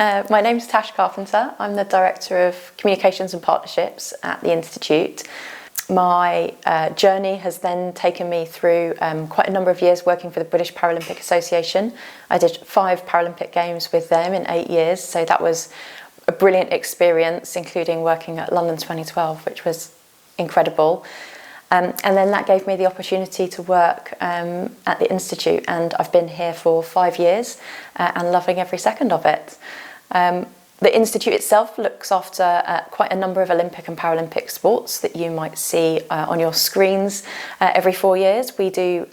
My name's Tash Carpenter. I'm the Director of Communications and Partnerships at the Institute. My journey has then taken me through quite a number of years working for the British Paralympic Association. I did 5 Paralympic Games with them in 8 years, so that was a brilliant experience, including working at London 2012, which was incredible. And then that gave me the opportunity to work at the Institute, and I've been here for 5 years and loving every second of it. The Institute itself looks after quite a number of Olympic and Paralympic sports that you might see on your screens every 4 years. We do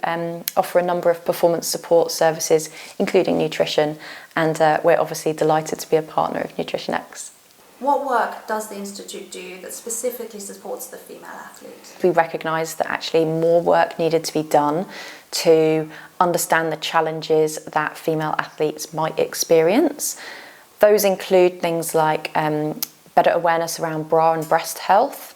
offer a number of performance support services, including nutrition, and we're obviously delighted to be a partner of nutritionists. What work does the Institute do that specifically supports the female athlete? We recognised that actually more work needed to be done to understand the challenges that female athletes might experience. Those include things like better awareness around bra and breast health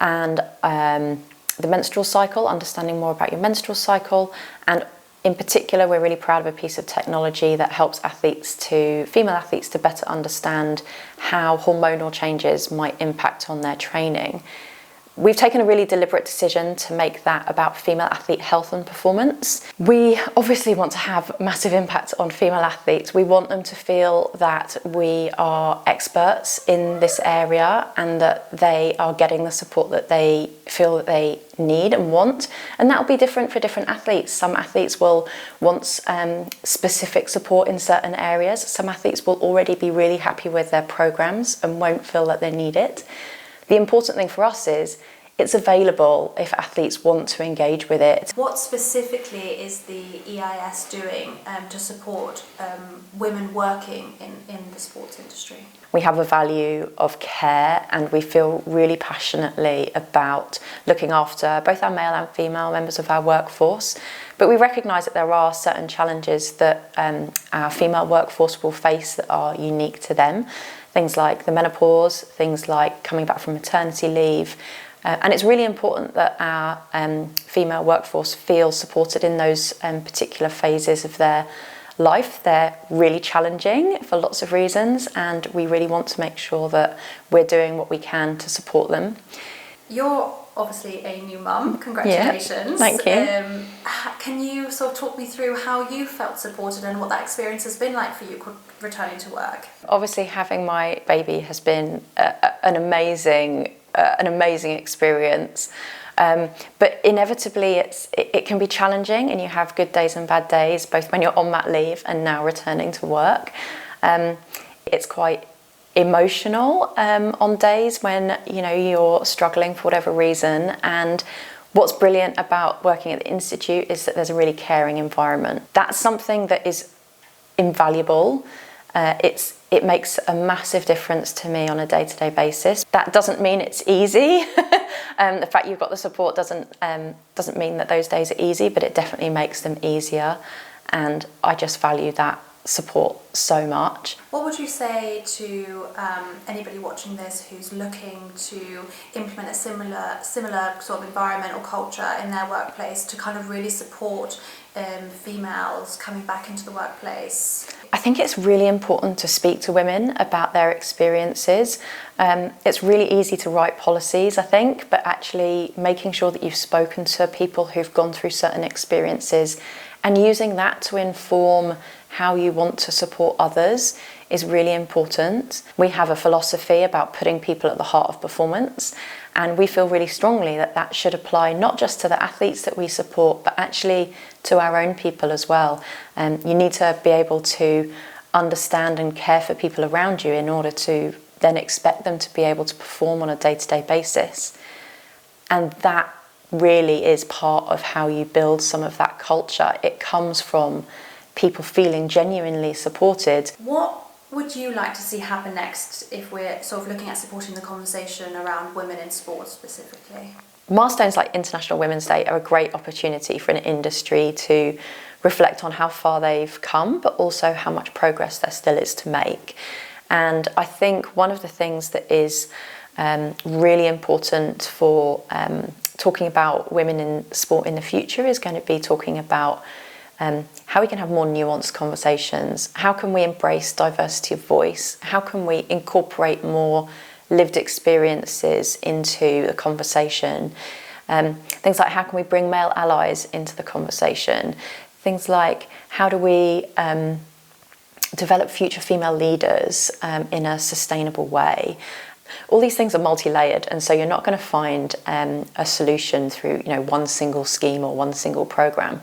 and the menstrual cycle, understanding more about your menstrual cycle, and in particular, we're really proud of a piece of technology that helps female athletes to better understand how hormonal changes might impact on their training. We've taken a really deliberate decision to make that about female athlete health and performance. We obviously want to have massive impact on female athletes. We want them to feel that we are experts in this area and that they are getting the support that they feel that they need and want. And that will be different for different athletes. Some athletes will want specific support in certain areas. Some athletes will already be really happy with their programs and won't feel that they need it. The important thing for us is it's available if athletes want to engage with it. What specifically is the EIS doing to support women working in the sports industry? We have a value of care, and we feel really passionately about looking after both our male and female members of our workforce. But we recognise that there are certain challenges that our female workforce will face that are unique to them. Things like the menopause, things like coming back from maternity leave. And it's really important that our female workforce feels supported in those particular phases of their life. They're really challenging for lots of reasons, and we really want to make sure that we're doing what we can to support them. You're obviously a new mum. Congratulations. Yeah, thank you. Can you sort of talk me through how you felt supported and what that experience has been like for you returning to work? Obviously, having my baby has been an amazing experience. But inevitably it can be challenging, and you have good days and bad days, both when you're on mat leave and now returning to work. It's quite emotional on days when you're struggling for whatever reason, and what's brilliant about working at the Institute is that there's a really caring environment. That's something that is invaluable. It makes a massive difference to me on a day-to-day basis. That doesn't mean it's easy. The fact you've got the support doesn't mean that those days are easy, but it definitely makes them easier, and I just value that support so much. What would you say to anybody watching this who's looking to implement a similar sort of environment or culture in their workplace to kind of really support females coming back into the workplace? I think it's really important to speak to women about their experiences. It's really easy to write policies, I think, but actually making sure that you've spoken to people who've gone through certain experiences and using that to inform how you want to support others is really important. We have a philosophy about putting people at the heart of performance, and we feel really strongly that that should apply not just to the athletes that we support, but actually to our own people as well. You need to be able to understand and care for people around you in order to then expect them to be able to perform on a day-to-day basis. And that really is part of how you build some of that culture. It comes from people feeling genuinely supported. What would you like to see happen next if we're sort of looking at supporting the conversation around women in sports specifically? Milestones like International Women's Day are a great opportunity for an industry to reflect on how far they've come, but also how much progress there still is to make. And I think one of the things that is really important for talking about women in sport in the future is going to be talking about how we can have more nuanced conversations, how can we embrace diversity of voice, how can we incorporate more lived experiences into the conversation, things like how can we bring male allies into the conversation, things like how do we develop future female leaders in a sustainable way. All these things are multi-layered, and so you're not going to find a solution through one single scheme or one single program.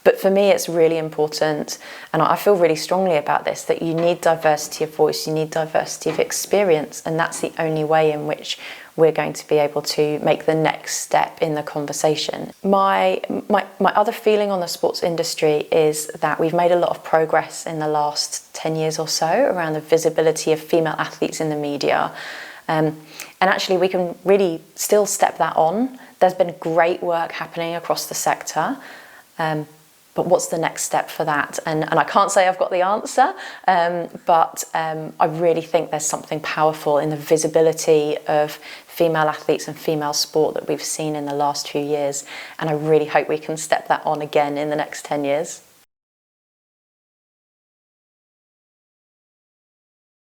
But for me, it's really important, and I feel really strongly about this, that you need diversity of voice, you need diversity of experience, and that's the only way in which we're going to be able to make the next step in the conversation. My other feeling on the sports industry is that we've made a lot of progress in the last 10 years or so around the visibility of female athletes in the media. And actually we can really still step that on. There's been great work happening across the sector. But what's the next step for that? And I can't say I've got the answer, but I really think there's something powerful in the visibility of female athletes and female sport that we've seen in the last few years. And I really hope we can step that on again in the next 10 years.